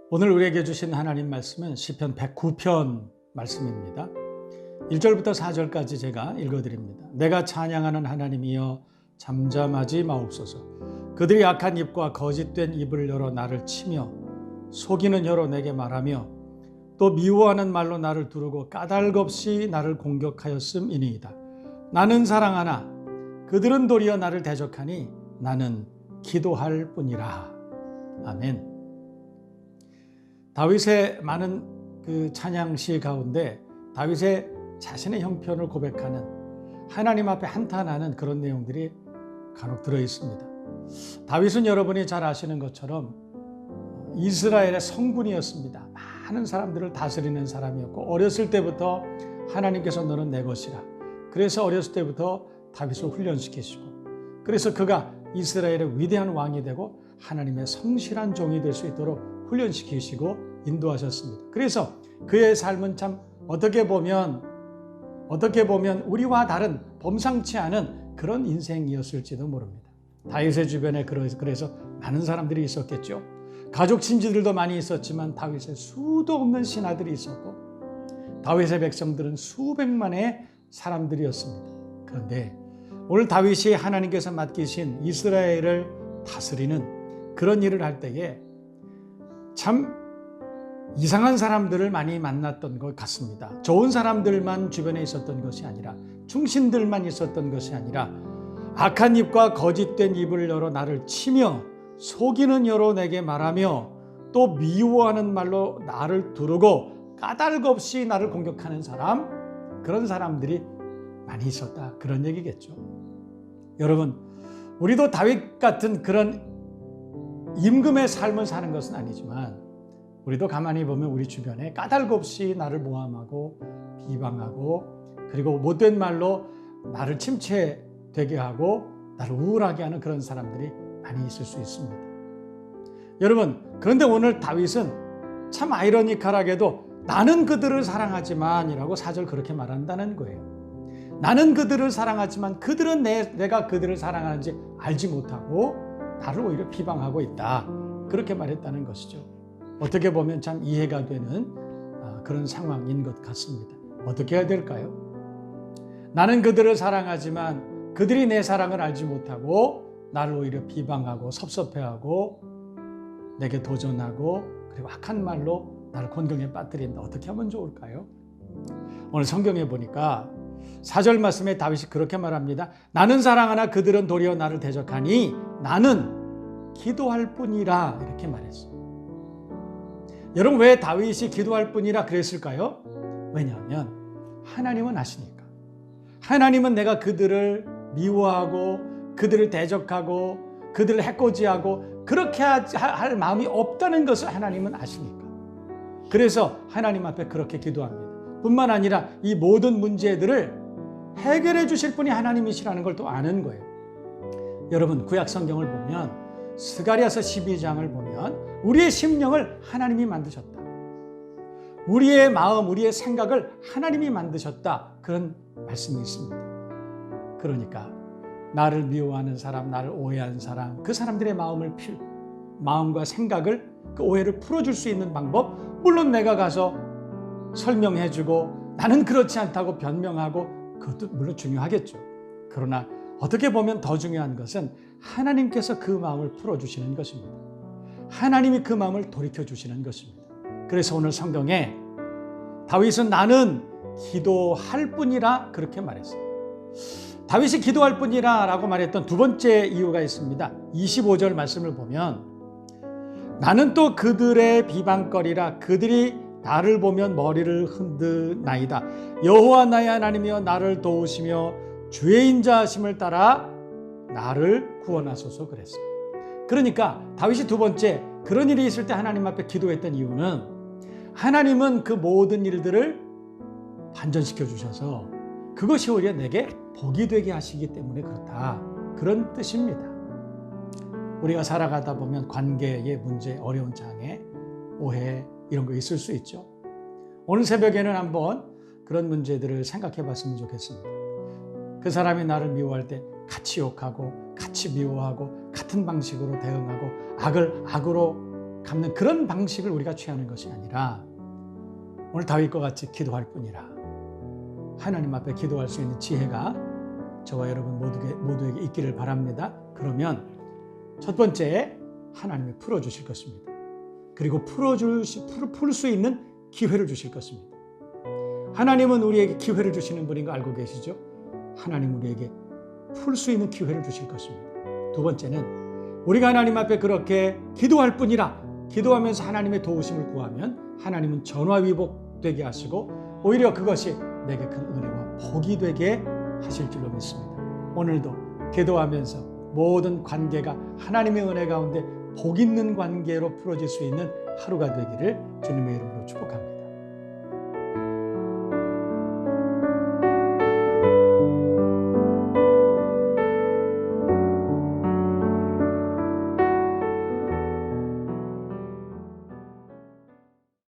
오늘 우리에게 주신 하나님 말씀은 시편 109편 말씀입니다. 1절부터 4절까지 제가 읽어드립니다. 내가 찬양하는 하나님이여 잠잠하지 마옵소서. 그들이 악한 입과 거짓된 입을 열어 나를 치며 속이는 혀로 내게 말하며 또 미워하는 말로 나를 두르고 까닭없이 나를 공격하였음이니이다. 나는 사랑하나 그들은 도리어 나를 대적하니 나는 기도할 뿐이라. 아멘. 다윗의 많은 그 찬양시 가운데 다윗의 자신의 형편을 고백하는, 하나님 앞에 한탄하는 그런 내용들이 간혹 들어 있습니다. 다윗은 여러분이 잘 아시는 것처럼 이스라엘의 성군이었습니다. 많은 사람들을 다스리는 사람이었고, 어렸을 때부터 하나님께서 너는 내 것이라. 그래서 어렸을 때부터 다윗을 훈련시키시고, 그래서 그가 이스라엘의 위대한 왕이 되고 하나님의 성실한 종이 될 수 있도록 훈련시키시고 인도하셨습니다. 그래서 그의 삶은 참 어떻게 보면 우리와 다른 범상치 않은 그런 인생이었을지도 모릅니다. 다윗의 주변에 그래서 많은 사람들이 있었겠죠. 가족 친지들도 많이 있었지만 다윗의 수도 없는 신하들이 있었고, 다윗의 백성들은 수백만의 사람들이었습니다. 그런데 오늘 다윗이 하나님께서 맡기신 이스라엘을 다스리는 그런 일을 할 때에 참 이상한 사람들을 많이 만났던 것 같습니다. 좋은 사람들만 주변에 있었던 것이 아니라, 충신들만 있었던 것이 아니라, 악한 입과 거짓된 입을 열어 나를 치며 속이는 혀로 내게 말하며 또 미워하는 말로 나를 두르고 까닭없이 나를 공격하는 사람, 그런 사람들이 많이 있었다, 그런 얘기겠죠. 여러분, 우리도 다윗 같은 그런 임금의 삶을 사는 것은 아니지만, 우리도 가만히 보면 우리 주변에 까닭없이 나를 모함하고 비방하고, 그리고 못된 말로 나를 침체되게 하고 나를 우울하게 하는 그런 사람들이 많이 있을 수 있습니다. 여러분, 그런데 오늘 다윗은 참 아이러니컬하게도 나는 그들을 사랑하지만 이라고 4절 그렇게 말한다는 거예요. 나는 그들을 사랑하지만 그들은 내가 그들을 사랑하는지 알지 못하고 나를 오히려 비방하고 있다, 그렇게 말했다는 것이죠. 어떻게 보면 참 이해가 되는 그런 상황인 것 같습니다. 어떻게 해야 될까요? 나는 그들을 사랑하지만 그들이 내 사랑을 알지 못하고 나를 오히려 비방하고 섭섭해하고 내게 도전하고, 그리고 악한 말로 나를 곤경에 빠뜨린다. 어떻게 하면 좋을까요? 오늘 성경에 보니까 4절 말씀에 다윗이 그렇게 말합니다. 나는 사랑하나 그들은 도리어 나를 대적하니 나는 기도할 뿐이라, 이렇게 말했어요. 여러분, 왜 다윗이 기도할 뿐이라 그랬을까요? 왜냐하면 하나님은 아시니까. 하나님은 내가 그들을 미워하고 그들을 대적하고 그들을 해코지하고 그렇게 할 마음이 없다는 것을 하나님은 아시니까. 그래서 하나님 앞에 그렇게 기도합니다. 뿐만 아니라 이 모든 문제들을 해결해 주실 분이 하나님이시라는 걸 또 아는 거예요. 여러분, 구약 성경을 보면, 스가랴서 12장을 보면 우리의 심령을 하나님이 만드셨다, 우리의 마음, 우리의 생각을 하나님이 만드셨다, 그런 말씀이 있습니다. 그러니까 나를 미워하는 사람, 나를 오해하는 사람, 그 사람들의 마음과 생각을, 그 오해를 풀어줄 수 있는 방법, 물론 내가 가서 설명해주고 나는 그렇지 않다고 변명하고, 그것도 물론 중요하겠죠. 그러나 어떻게 보면 더 중요한 것은 하나님께서 그 마음을 풀어주시는 것입니다. 하나님이 그 마음을 돌이켜주시는 것입니다. 그래서 오늘 성경에 다윗은 나는 기도할 뿐이라 그렇게 말했어요. 다윗이 기도할 뿐이라 라고 말했던 두 번째 이유가 있습니다. 25절 말씀을 보면, 나는 또 그들의 비방거리라. 그들이 나를 보면 머리를 흔드나이다. 여호와 나의 하나님이여 나를 도우시며 주의 인자하심을 따라 나를 구원하소서 그랬어요. 그러니까 다윗이 두 번째 그런 일이 있을 때 하나님 앞에 기도했던 이유는, 하나님은 그 모든 일들을 반전시켜 주셔서 그것이 오히려 내게 복이 되게 하시기 때문에 그렇다, 그런 뜻입니다. 우리가 살아가다 보면 관계의 문제, 어려운 장애, 오해, 이런 거 있을 수 있죠. 오늘 새벽에는 한번 그런 문제들을 생각해 봤으면 좋겠습니다. 그 사람이 나를 미워할 때 같이 욕하고 같이 미워하고 같은 방식으로 대응하고 악을 악으로 갚는 그런 방식을 우리가 취하는 것이 아니라 오늘 다윗과 같이 기도할 뿐이라 하나님 앞에 기도할 수 있는 지혜가 저와 여러분 모두에게 있기를 바랍니다. 그러면 첫 번째, 하나님이 풀어주실 것입니다. 그리고 풀 수 있는 기회를 주실 것입니다. 하나님은 우리에게 기회를 주시는 분인 거 알고 계시죠? 하나님은 우리에게 풀 수 있는 기회를 주실 것입니다. 두 번째는 우리가 하나님 앞에 그렇게 기도할 뿐이라 기도하면서 하나님의 도우심을 구하면 하나님은 전화위복되게 하시고 오히려 그것이 내게 큰 은혜와 복이 되게 하실 줄로 믿습니다. 오늘도 기도하면서 모든 관계가 하나님의 은혜 가운데 복 있는 관계로 풀어질 수 있는 하루가 되기를 주님의 이름으로 축복합니다.